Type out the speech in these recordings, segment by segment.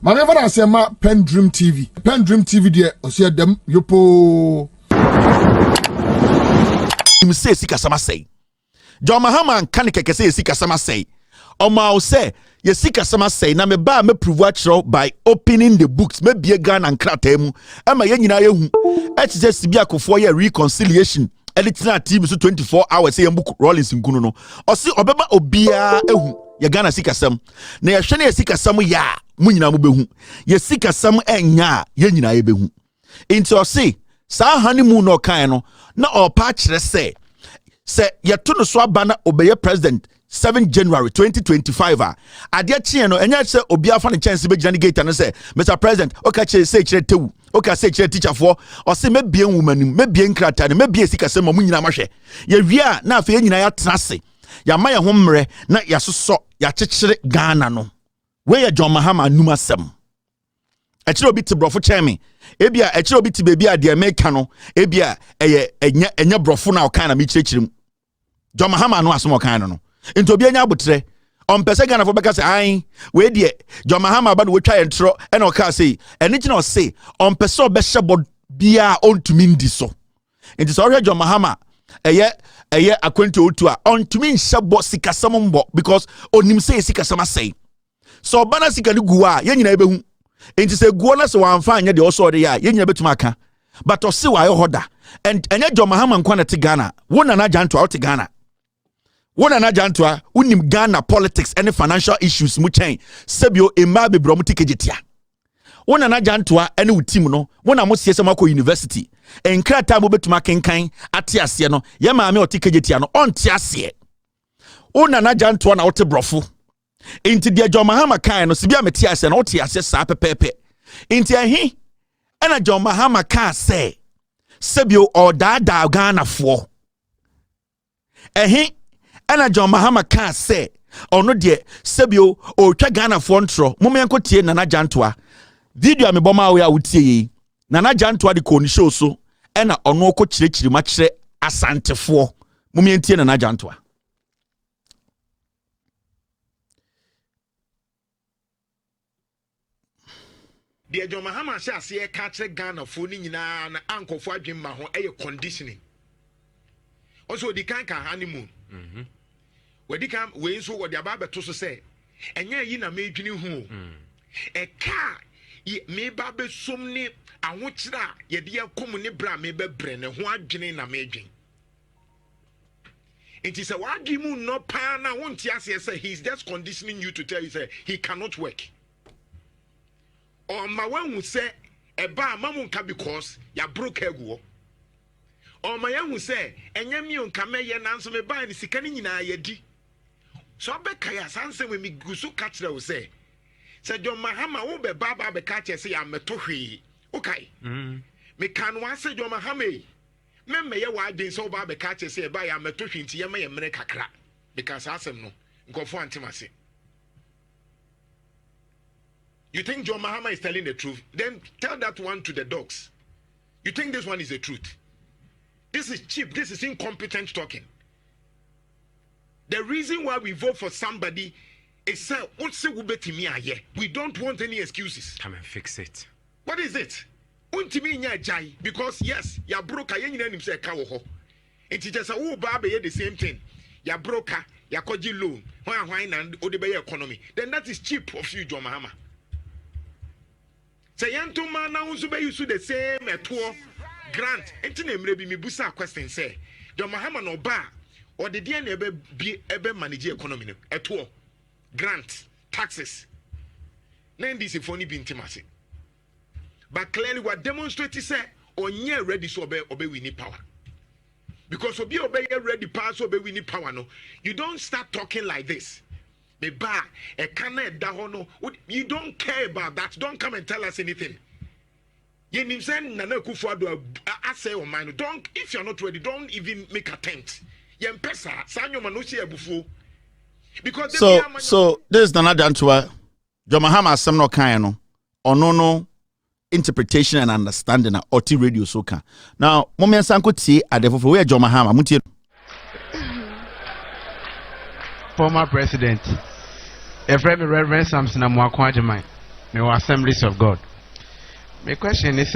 Maneva na sema PENDREAM TV. PENDREAM TV de osia dem yopo. Him say sika sama say. John Mahama kan keke say sika sama say. Oma o say ye sika sama say na me ba me prove actual by opening the books me bie Ghana and krataa ama ye nyina ye hu. E ti say sibia kofo ye reconciliation. Editing team so 24 hours say book Rollins nkunu no. O si obeba obia ehu ye Ghana sika sam. Na ye hwe na ye sika sam ya mu nyina mo behu. Ye sika sam enya ye nyina ye behu. Into o si sa honeymoon no kan no na o pa kire say ye to no so aba na obeye president 7 January 2025 ade chie no enya se obi afa ne chance be gina gate no say Mr. President oka che say kire tewu oka say kire teacher for o se mebie nwumanim mebie nkrata ne mebie sikasem mo nyina mahwe ye wia na afa ye nyina ya trase ya ma ye ho mre na ya soso ya chekere Ghana no we ye John Mahama numa sem ekire obi te brofo chemi ebia ekire obi te bebi ade America no ebia enya brofo na o kan na me kirekirim John Mahama no asom o kan no into obi anya abotre on pese Ghana for beka say ai we die John Mahama ba no wotwa entro e na o ka say eni ti na o say on pese obehye bod bia ontumi ndi so into so John Mahama eye akwenti otu a ontumi nhye bo sikasam mbo because onim say sikasam say so bana sika ni guwa ye nyina ebehu into say guo na so wan fa anya de oso de ya ye nyina betuma aka but o say wa ye hoda and enya John Mahama nkwa na te Ghana wona na Jantuah out Ghana wona na Jantuah unim Ghana politics and financial issues mu chain sebio emma bebro mu tikejetia wona na Jantuah ene utim no wona mo siese mako university enkrata mo betuma kenkan ate ase no ye maame o tikejetia no onte ase wona na Jantuah na wote brofo inti dia John Mahama kan no sibia meti ase no wote ase saa pepepe inti ehi ena John Mahama kan say sebio o da Ghana fo ehi ena John Mahama kan say ono de sebio o twa Ghana fo ntro momenko tie na Jantuah video ameboma we a wutie yi na Jantuah de ko ni show so ena ono ko kirekiri ma kire asantefo momentie na Jantuah de John Mahama sha ase ka kire Ghana fo ni nyina na ankofo adwemma ho eye conditioning also di kan honeymoon wedi kam we so wodi aba beto so say enya yi na medwini hu e ka me ba be som ni ahokira ye de yakom ni bra me be bre ne ho adwene na medwen it is a wadwimu no pa na wonti ase say he's just conditioning you to tell you say he cannot work or ma wan say e ba mamu nka because ya broke egu or ma yan say enya mi nka meye nanso me ba ni sika ni nyina yedi so be kaya sanse we mi gusu kachira wo say John Mahama wo be baba be kache say ya meto hwe okay me kan wa say John Mahama me ye wa den so baba be kache say ba ya meto hwe nti ye me ye mere kakra because asem no nkofo antimase. You think John Mahama is telling the truth? Then tell that one to the dogs. You think this one is the truth? This is cheap. This is incompetent talking. The reason why we vote for somebody is we don't want any excuses. Come and fix it. What is it? Because yes, ya broker, you need say kawo. It is just a the same thing. Ya broker, ya koji loan, and odebeye economy. Then that is cheap of you, John Mahama. Say Jantuah na unzu be use the same etour grant. Enti na emre bi me busa question say John Mahama no ba or the dia na ebe manage economy no etour grant taxes. Na this phone bi intimacy. But clearly what demonstrate say onye ready so obe win power. Because obi obe ready power so obe win power no. You don't start talking like this. You don't care about that. Don't come and tell us anything. Don't, if you're not ready, don't even make attempt. Because so this is Nana Jantuah. John Mahama some no kind no interpretation and understanding of OT radio soka. Now, moment sanko tie adefo where John Mahama mutie. Former president. A friend Reverend Samson Amwakwajaman. me Assemblies of God. My question is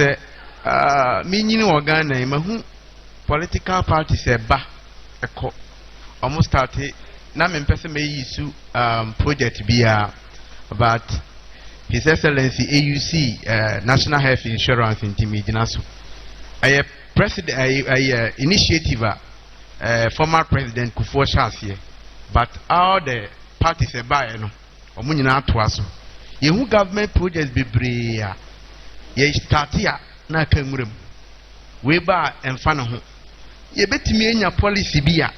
meaning Ghana mahu political parties eko almost started na me person may use project about His Excellency AUC National Health Insurance in Timidinaso. A president initiative former President Kwasiaa, but all the parties no omunyina atoaso yehu government projects bebre ye start ya na kanwurem we ba emfa no ho ye betimi enya policy bia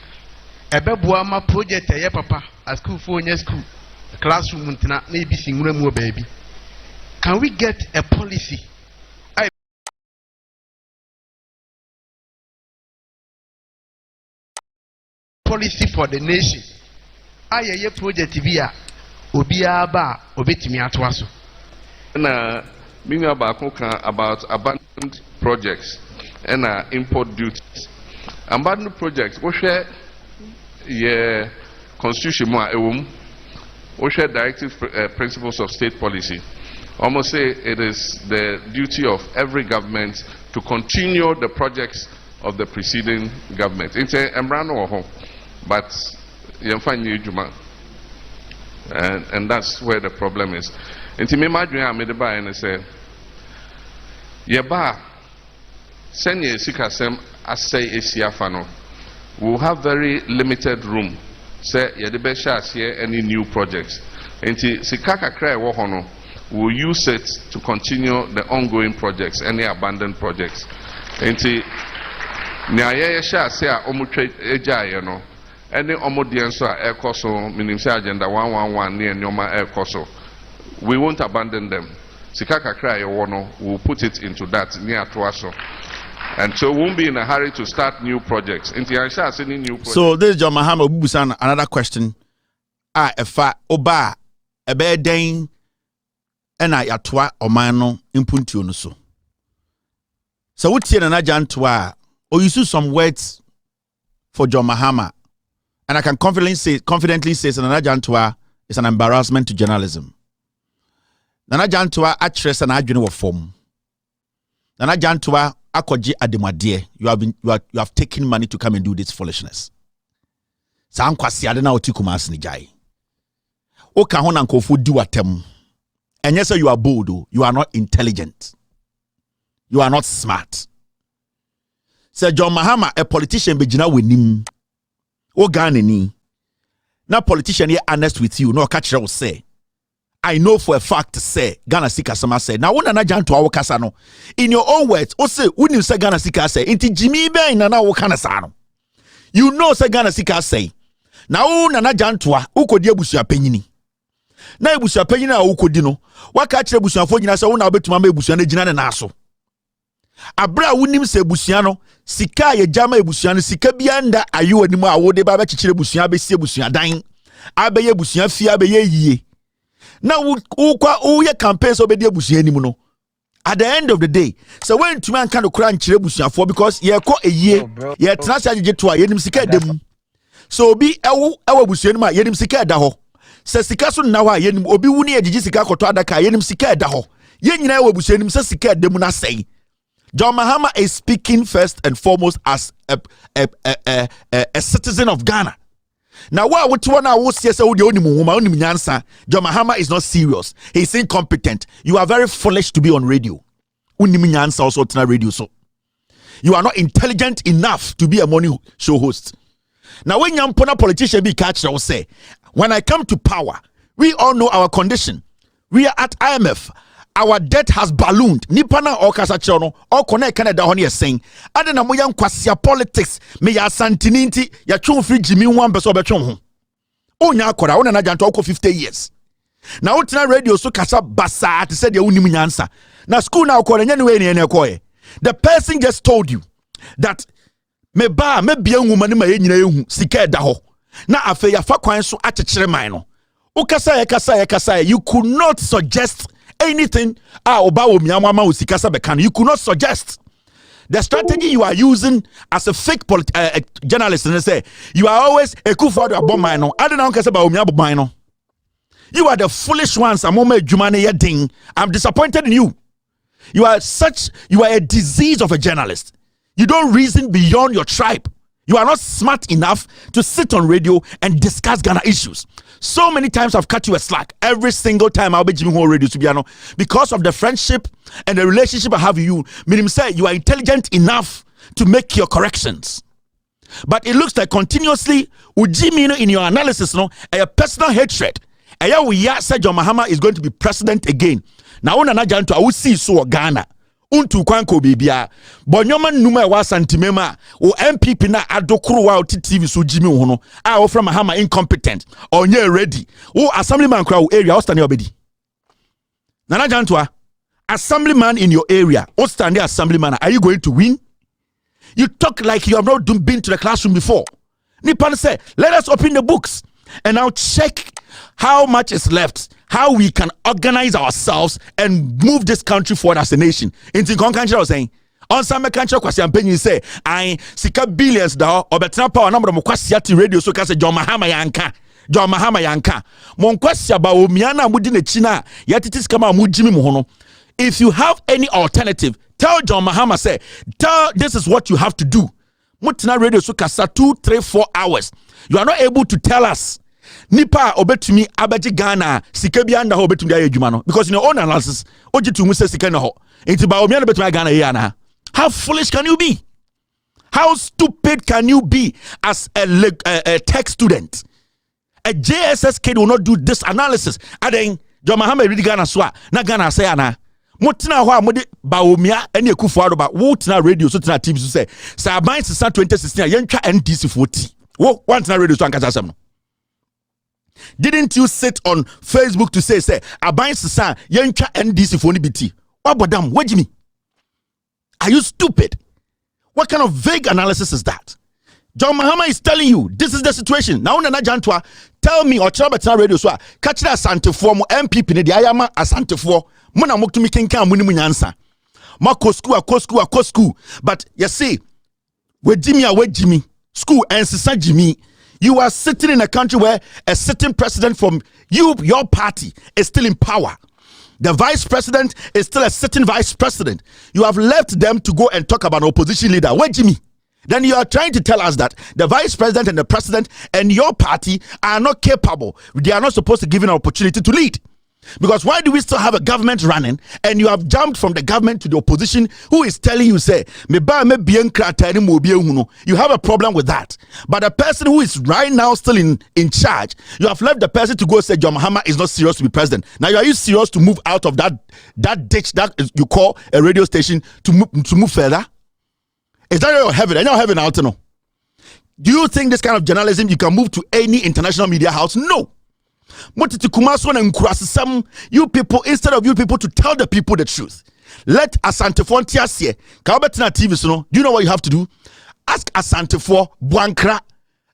ebeboa ma project ye papa a school for nya school classroom ntina na ebisi nwurem wo baabi. Can we get a policy for the nation? Aye project bia obiara ba obetimi atoaso na minga ba kan about abandoned projects and import duties. Abandoned projects we share ye constitution mo ewom we share directive principles of state policy. Almost say it is the duty of every government to continue the projects of the preceding government. It's a embrano ho, but you find new juma. And that's where the problem is. Inti me madwene amede ba ene say ye ba senye sikasem asay esiafa no, we'll have very limited room say ye de be share any new projects. Inti sikaka kra wo ho no, we'll use it to continue the ongoing projects, any abandoned projects. Inti nya ye share say a omutwe ejaye no, any omodienso a ekoso minim say agenda 111 near nyoma ekoso, we won't abandon them. Sikaka kra ye wono, we'll put it into that near atoaso. And so we won't be in a hurry to start new projects. Inti I share any new projects. So this is John Mahama Bubusan. Another question. Efa oba ebe den ena yatoa omano impunti no so. So what tie na Jantuah or you use some words for John Mahama, and I can confidently say Nana Jantuah is an embarrassment to journalism. Nana Jantuah address an adwene wo form. Nana Jantuah akoji ademade. You have taken money to come and do this foolishness. Sa Kwasiaa de na otikumas ni jai. O ka ho na nkofu di watem. And yes, you are bold, you are not intelligent. You are not smart. Sir John Mahama, a politician, begina with him. O Ghana ni. Na politician here honest with you, no catch will say. I know for a fact say Ghana Sika Sama say. Now when Jantuah wakasano. In your own words, o say when you say Ghana Sika say, inti Jimmy be na wakana sano. You know say Ghana Sika say. Now Nana Jantuah, uko die busu penyini. Na ebusu penyini na ukodi no. Waka kire busuafo nyina se wo na obetuma ma ebusua na gina ne na so. Abra wonim se ebusua no sika ye jama ebusua no sika bia nda ayo anim a wo de ba ba kikire busua be sie busua dan abeye busua fie abeye yie na wo ye campaign so be de busua anim no. At the end of the day, so when to man kind of kura nkire busuafo because ye ko eyie ye tena se agege to a yenim sika edem. So obi ewo busua anim a yenim sika eda ho. Se sika so na wa yenim obi wuni agigi sika koto adaka yenim sika eda ho. Ye nyina ewo busua anim se sika edem na sei. John Mahama is speaking first and foremost as a citizen of Ghana. Now, what you want to say? John Mahama is not serious. He's incompetent. You are very foolish to be on radio. Also radio. So you are not intelligent enough to be a morning show host. Now, when you're a politician, be catch, I will say, when I come to power, we all know our condition. We are at IMF. Our debt has ballooned. Nipana or Kasachono or connect Canada on your saying. Adena moyan Kwasiaa politics. Me ya santininti ya chun free Jimmy one beso bechon. O nya kora ona na Jantuah ko 50 years. Na utina radio so kasa basa te said ya unimu nyansa. Na school na ukore nyane we ne koye. The person just told you that me bia nwuma ni ma ye nyina ehu sika eda ho. Na afa ya fa kwan so akekere man no. Ukasa you could not suggest anything you could not suggest. The strategy you are using as a fake journalist and say you are always a coup for the bomb. I don't know about You are the foolish ones. I'm disappointed in you. You are a disease of a journalist. You don't reason beyond your tribe. You are not smart enough to sit on radio and discuss Ghana issues. So many times I've cut you a slack. Every single time I'll be Jimmy Hall Radio Subiano because of the friendship and the relationship I have with you. Meaning say you are intelligent enough to make your corrections. But it looks like continuously Ujimi in your analysis, a personal hatred. We said John Mahama is going to be president again. Now on Jantuah, I will see so Ghana. Untu kwanko bibia bonyoma numa wa santimema o MPP na adokuru wa TV so Jimmy hono a o from Mahama incompetent onye ready o assemblyman kra o area o stand obedi Nana Jantuah, assemblyman in your area o stand assemblyman, are you going to win? You talk like you have not been to the classroom before. Nipan say let us open the books and now check how much is left, how we can organize ourselves and move this country forward as a nation. In the country, I was saying, on some country, Kwasiaa Penny say, I sika billions da or better power number of Kwasiaa radio so can say John Mahama yanka. Mon Kwasiaa ba omiana mudine China, yet it is kama mujimi muhono. If you have any alternative, tell John Mahama say, this is what you have to do. Mutina radio so kasa 2, 3, 4 hours. You are not able to tell us. Nipa obetumi abaji Ghana sika bi anda ho obetumi aye adwuma no because in your own analysis ojitu mu se sika no ho enti ba omi na betumi Ghana ye ana. How foolish can you be? How stupid can you be as a tech student? A JSS kid will not do this analysis. Aden John Mahama read Ghana so na Ghana say ana motina ho amode ba omia ene Akufo Addo ba wo tina radio so tina TV so say aban sisa 2016 yentwa NDC 40 wo one tina radio so ankasa asem no. Didn't you sit on Facebook to say aban sisa yentwa NDC for nibiti? What bodam wajimi? Are you stupid? What kind of vague analysis is that? John Mahama is telling you this is the situation. Now Nana Jantuah, tell me or Chabata radio so catch that Asantefo mo MPP ne dia yama Asantefo mo na mokumi kenkan mo ni munyansa. Ma ko school but you see we Jimmy school and sisa Jimmy. You are sitting in a country where a sitting president from your party is still in power. The vice president is still a sitting vice president. You have left them to go and talk about an opposition leader. Where Jimmy? Then you are trying to tell us that the vice president and the president and your party are not capable. They are not supposed to give an opportunity to lead. Because why do we still have a government running and you have jumped from the government to the opposition who is telling you, say, you have a problem with that. But the person who is right now still in charge, you have left the person to go say, John Mahama is not serious to be president. Now, are you serious to move out of that ditch that you call a radio station to move further? Is that your heaven? And your heaven out no? Do you think this kind of journalism you can move to any international media house? No. You people, instead of you people to tell the people the truth, let Asantefo Ntiasie Kaobetina TV so no. Do you know what you have to do? Ask Asantefo Bwankra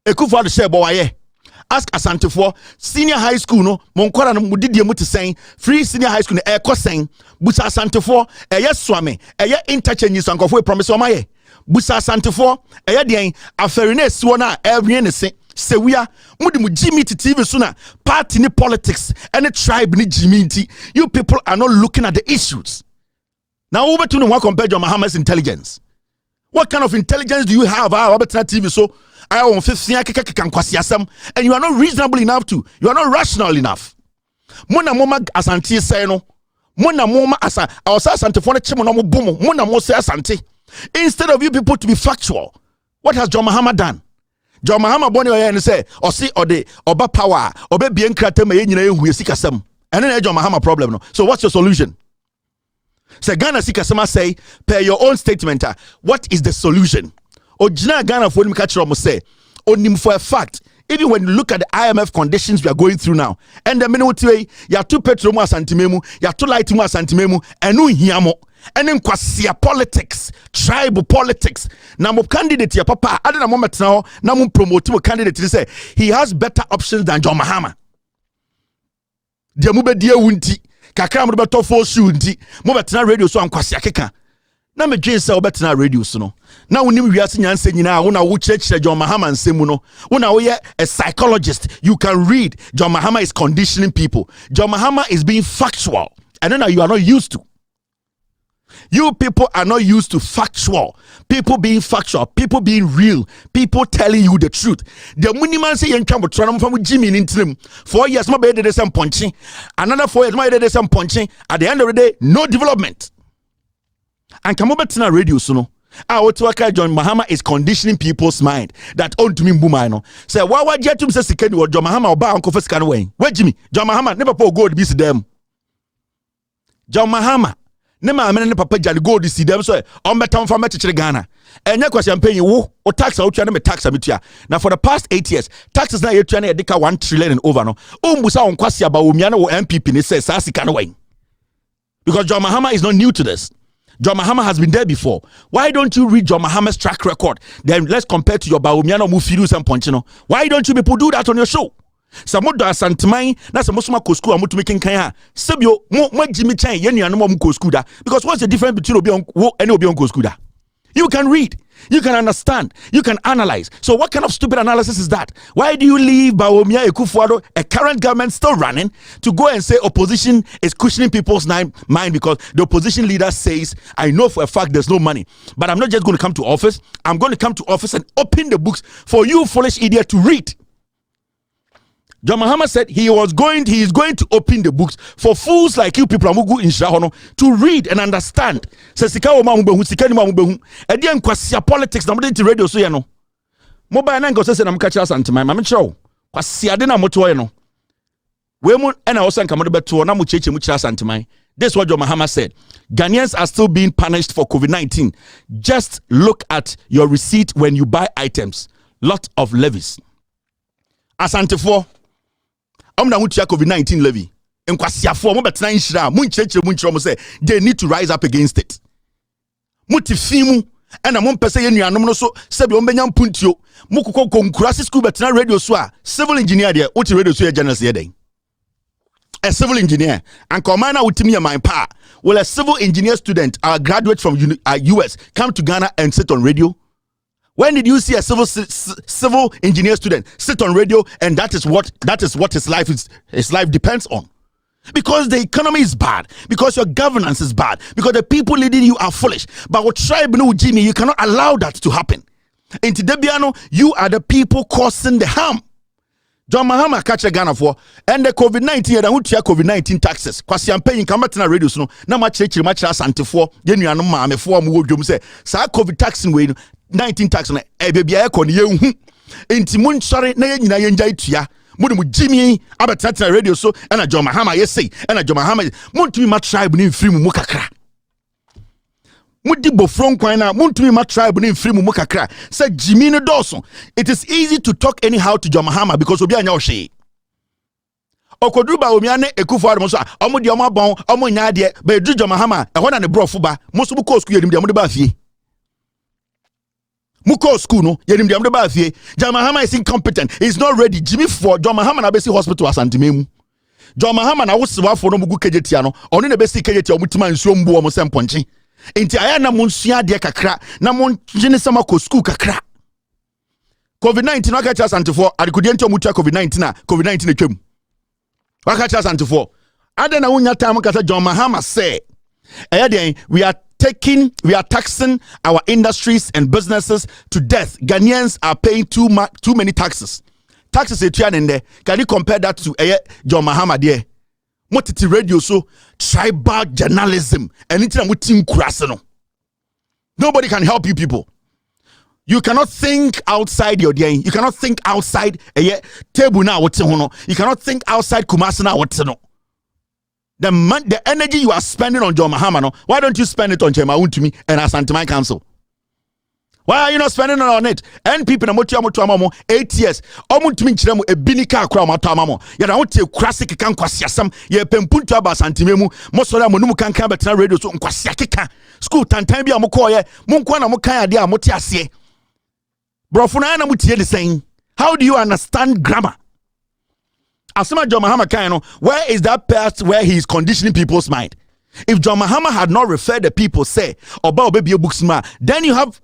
Akufo Addo share bowaye. Ask Asantefo senior high school no monkwara no mudidie muti sen free senior high school no ekɔ sen busa Asantefo swame interchange sankofo e promise omaye busa Asantefo den aferi na esiwo na every ne se Sewia mudimu Jimmy TV suna party ni politics any tribe ni Jimmy. You people are not looking at the issues. Now over to no compare John Mahama's intelligence. What kind of intelligence do you have? TV so I on 15 Kwasiaa and you are not reasonable enough to. You are not rational enough. Mona moma asante say no. Mona moma asa awsa asante for chimo no mo bomo. Mona mo say asante. Instead of you people to be factual, what has John Mahama done? John Mahama boni oye and say osi ode oba power obe bien krata ma yenyina ehu esikasam. And then John Mahama problem no. So what's your solution? Say Ghana sikasama say per your own statement. What is the solution? Ojina Ghana for him catch mo say onim for a fact. Even when you look at the IMF conditions we are going through now, and the minute way ya two petrol mu asantimemu, ya two light mu asantimemu, enu hiamo. And then Kwasiaa politics, tribal politics. Now, my candidate here, Papa, I don't know now. Now, I'm promoting a candidate to say he has better options than John Mahama. Dia mube dia wunti, kakra mube to for shunti, mube tina radio so am Kwasiaa keka. na me dwen say obetena radio so no na wonim wiase nyanse nyina wona wo church John Mahama nsemu no wona wo ye a psychologist, you can read John Mahama is conditioning people. John Mahama is being factual, and then you are not used to. You people are not used to factual. People being factual, people being real, people telling you the truth. The minimum say yen chambo try from Jimmy in interim. 4 years my be the same punching. Another 4 years my the same punching. At the end of the day, no development. And come over to radio soon. Our John Mahama is conditioning people's mind that on to me boomano. Say, why jet to say second word John Mahama or bar uncle first can way? Wait, Jimmy, John Mahama never pour gold be them. John Mahama, never many papa jolly gold see them so on my town from Ghana. And your question paying you or tax out to tax amitia. Now for the past 8 years, taxes now you're trying to deka 1 trillion and over no. Musa on Kwasiaa ba umiano or MPP says Sasi can way. Because John Mahama is not new to this. John Mahama has been there before. Why don't you read John Mahama's track record? Then let's compare to your Baumiano Mufidus and Ponchino. Why don't you people do that on your show? Samodo Santimai, that's a Muslim Coscu, and Mutumaking Kaya. Sabio, more Jimmy Chan, Yeni and Mom Coscuda. Because what's the difference between Obion and Obion Coscuda? You can read, you can understand, you can analyze. So what kind of stupid analysis is that? Why do you leave Bawumia Ekufuado, a current government still running, to go and say opposition is cushioning people's mind because the opposition leader says, I know for a fact there's no money, but I'm not just going to come to office. I'm going to come to office and open the books for you foolish idiot to read. John Mahama said he is going to open the books for fools like you people in Shahono to read and understand. Says Kwasiaa politics na mode radio so ye no. Mobile na ngo say na mkacha santima ma me chew. Kwasiaa de na moto ye no. We mu na also nka mode beto na mu cheche mu kira santima. This is what John Mahama said. Ghanaians are still being punished for COVID-19. Just look at your receipt when you buy items. Lot of levies. Asante for Amna mutia COVID-19 levy. En Kwasiaa for mo betena nhira mu nchirechire mu nchiro mo say they need to rise up against it. Mutifimu ena mo mpese ye nuanom no so sebi ombenya mpuntio mu kokko konkurase school betena radio so a civil engineer there uti radio so ye journalist ye den. A civil engineer and command na utimi my pa. Will a civil engineer student or graduate from US come to Ghana and sit on radio? When did you see a civil engineer student sit on radio and that is what his life depends on? Because the economy is bad, because your governance is bad, because the people leading you are foolish. But what tribe no Jimmy, you cannot allow that to happen. In Debiano, you are the people causing the harm. John Mahama catch a Ghana for and the COVID-19 and COVID-19 taxes. Kwasiaa paying come back to radio so na much asante for then you are no mame for mu wodwom say sa COVID taxing we 19 tax na baby e ko ne yehu enti mun sori na nyina yenja itua mu Jimmy abetata radio so na John Mahama ye say na John Mahama mun tumi ma tribe ni mfiri mu kakra mudi bofron kwan na mun tumi ma tribe ni mfiri mu kakra say Jimmy no doso. It is easy to talk anyhow to John Mahama because obi anya ohwe okoduba omiane ekufuado mo so omudi omabon omonya de ba edu John Mahama e ho na ne brofo ba mo so bu ko school yedim de mo de ba fie Muko school no yedim de ba fie. John Mahama is incompetent. He's not ready. Jimmy for John Mahama na besi hospital asantememu. John Mahama na wosiwa for no mugu kejetia no. Onu na besi kejetia omutima nsuo mbu o mo semponchi. Enti aya na monsua de kakra na monjene sama ko school kakra. COVID-19 waka cha asantefo adikudie nti omutua COVID-19 na COVID-19 etwam. Waka cha asantefo. Ade na wonya time kasa John Mahama say we are taxing our industries and businesses to death. Ghanaians are paying too many taxes. Taxes in there. Can you compare that to John Mahama there? Motiti radio so tribal journalism. Anything mutim kuraseno. Nobody can help you people. You cannot think outside your day. You cannot think outside table now. You cannot think outside Kumasi now. The energy you are spending on John Mahama, no? Why don't you spend it on Chema Untumi and Asante Council? Why are you not spending it on it? And people na motu amamo 8 years. Omuntumi nchiremu ebinika akra mato amamo. Ya na wote krasi keka Kwasiaa sam ye pempuntu aba santimemu. Mosora monumu kankan betena radio so Kwasiaa keka. School tantan bi amoko ye. Munkwa na mokan ade amote ase. Brofuna na mutie the saying. How do you understand grammar? Asema John Mahama Kano, where is that part where he is conditioning people's mind? If John Mahama had not referred the people, say, about baby books, then you have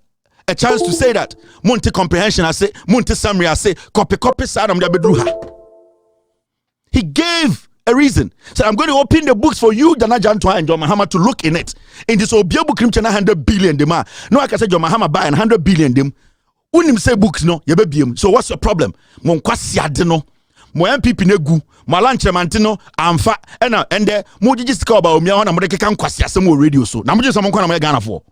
a chance to say that Monte comprehension, I say, Monte summary, I say, copy, Sadam Bedruha. He gave a reason. So I'm going to open the books for you, Jantuah and John Mahama, to look in it. In this Obia book, 100 billion dem. No, I can say John Mahama buy 100 billion dem. Unim say books no, so what's your problem? Mon Kwasiaa de no. Mo MPP negu, mo lanche mantino, amfa, and there, mo just call about me on a Modeka Kwasiaa some radio so. Now, just someone come Ghana for.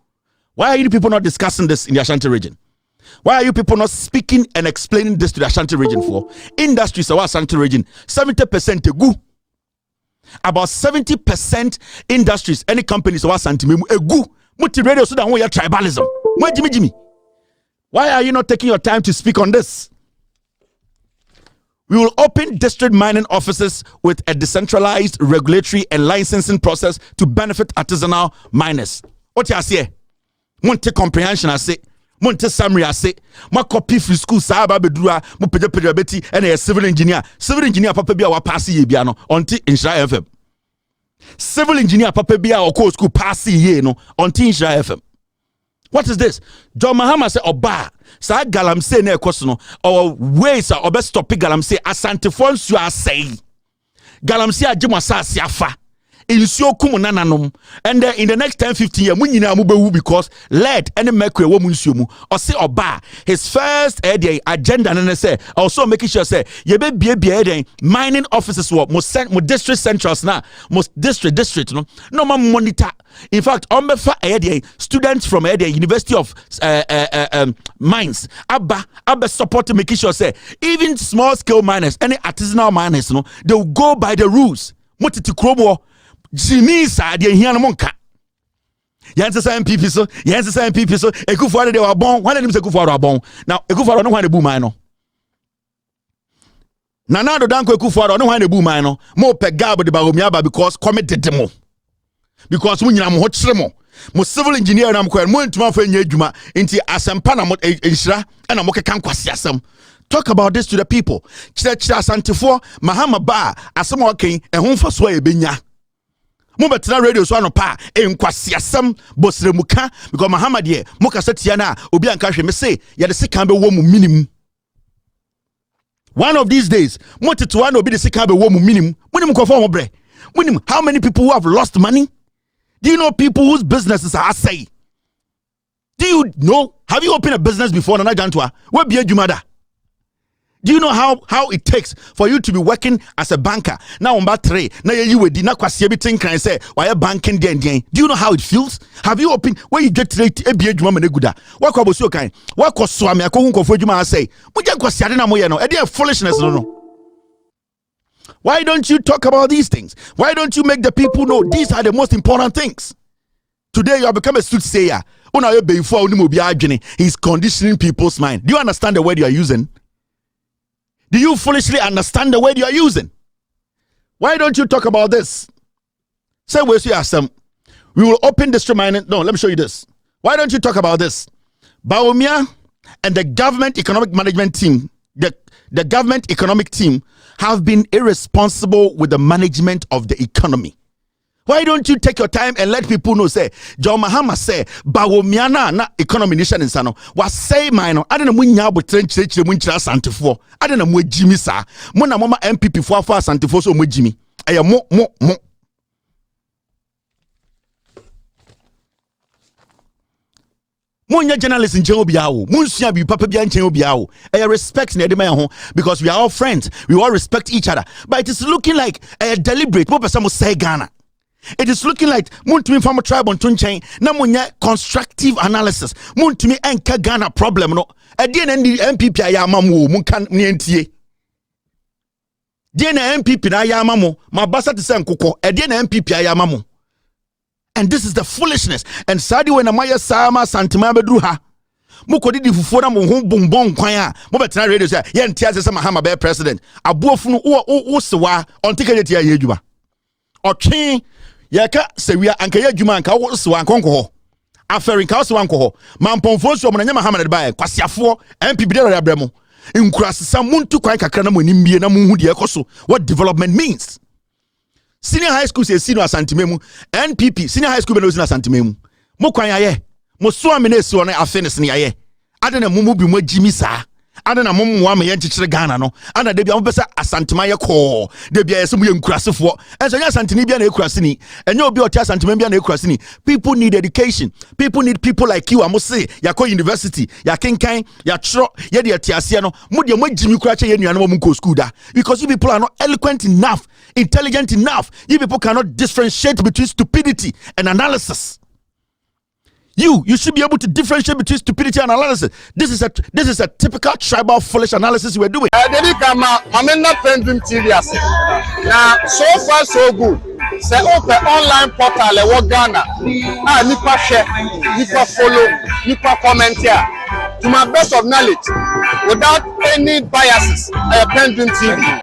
Why are you people not discussing this in the Ashanti region? Why are you people not speaking and explaining this to the Ashanti region for? Industries of Ashanti region, 70% egu. About 70% industries, any companies of Ashanti egu. Muti radio so that we are tribalism. Jimmy. Why are you not taking your time to speak on this? We will open district mining offices with a decentralized regulatory and licensing process to benefit artisanal miners. What you say? Monte comprehension I say. Monte summary I say. Ma copy free school saba bedrua mo peje beti and a civil engineer. Civil engineer papa bia wa pass ye bia no onti Insha FM. Civil engineer papa bia o ko school pass ye no onti Insha FM. What is this? John Mahama say oba sa galamsey na ekoso no or ways are obe stop galamsey asantefo nsu asai. Galamsey agimo asase afa. Insuo kum nananom and then in the next 10-15 years mu nyina mu bewu because lead and mercury wo mu nsuo mu or say oba his first agenda na say also making sure say ye be bie mining offices wo mo district centrals na mo district no ma monitor. In fact on befa students from University of Mines abba support making sure say even small scale miners any artisanal miners they will go by the rules motiti krobo Jimmy said, "Here no monka." Yansa MPP so, MPP so. Ekufuado they were born. One of them is Ekufuado born. Now Ekufuado no one the boom mine. Nana do danko Ekufuado no one the boom mine. Mo pegabo de baromiaba because committed demo. Because when you am hot tremo. Mo civil engineer na mko mo ntuma fa nya adwuma nti asempa na mo enhira na mo keka Kwasiaa. Talk about this to the people. Chira Asantefo Mahama ba asem oken ehun faso ebenya. Mo betra radio so anopa Kwasiaa bosremuka because Mahama de mo kasa tia na obi anka hwe me say ye de sika be wo mu minimum. One of these days mo tetewa na obi de sika be wo mu minimum. Munim kofo mo bre. Munim how many people who have lost money? Do you know people whose businesses are say? Do you know? Have you opened a business before, Nana Jantuah? Where be a Jumada? Do you know how it takes for you to be working as a banker? Now on battery, now you would not Kwasiaa can say why a banking day. Do you know how it feels? Have you opened where you get rate a be a Juma Meguda? What was your kind? What was Swami? I couldn't for Juma say, but you Kwasiaa Moyano, a dear foolishness. No. Why don't you talk about these things? Why don't you make the people know these are the most important things? Today you have become a soothsayer. He's conditioning people's mind. Do you understand the word you are using? Do you foolishly understand the word you are using? Why don't you talk about this? Say where's your some? We will open district mining. No, let me show you this. Why don't you talk about this? Bawumia and the government economic management team, the government economic team have been irresponsible with the management of the economy. Why don't you take your time and let people know? Say, John Mahama say, Bawumia na economy nation insano. Was say mine. I don't know when you but trench the winchra Santefo. I don't know where Jimmy sa. Mona mama MPP for Santefo so mo Jimmy. I am mo. Munya journalists in Cheobiao, Munsia be Papa Bian Cheobiao. I respect Nedema because we are all friends. We all respect each other. But it is looking like a deliberate. What person say Ghana? It is looking like Muntumi from a tribe on Tunchain. Namunya constructive analysis. Muntumi enka Ghana problem no. Again the MPP ayamamu munkan nientie. Diena MPP na ayamamu. Mabasa to say nkoko. Again MPP ayamamu. And this is the foolishness. And Sadi when Amaya Sama Santima Bedruha. Mukodi di fufona mo ho bombon kwan a mo betena radio say ye ntia se Mahama be president. Abuofunu wo sewa ontikanye tia ye adwuma. Otwe ye ka se wi anka ye adwuma anka wo sewa ankonko ho. Afering ka sewa ankonko ho. Mampomfo so mo na Mahama de bae Kwasiaafo MPP de abramo. Nkurasesa muntu kwan kakra na mo nimbie na mo hu de ekoso what development means. Senior high school say senior asantememu. NPP senior high school be no senior asantememu. Mo kwan aye. Mo so amene si one afenes ne aye. Ade na mumu bi mo jimi saa. Ade na mumu wa me yenkyekere Ghana no. Ana de bia mo pese asantema ye ko. De bia yese mo ye nkurasefo. Enso nya asanteni bia na ekurase ni. Enye obi oti asantema bia na ekurase ni. People need education. People need people like you. Amo say yakọ university, ya kenkan, ya tro, ye de atiase no. Mo de mo jimi kura che ye nuanom mo ko school da. Because you people are not eloquent enough, intelligent enough. You people cannot differentiate between stupidity and analysis. You should be able to differentiate between stupidity and analysis. This is a typical tribal foolish analysis you were doing. PENDREAM TV now so far so good. Say open online portal e Ghana. Nipa share, nipa follow, nipa comment here. To my best of knowledge, without any biases, PENDREAM TV.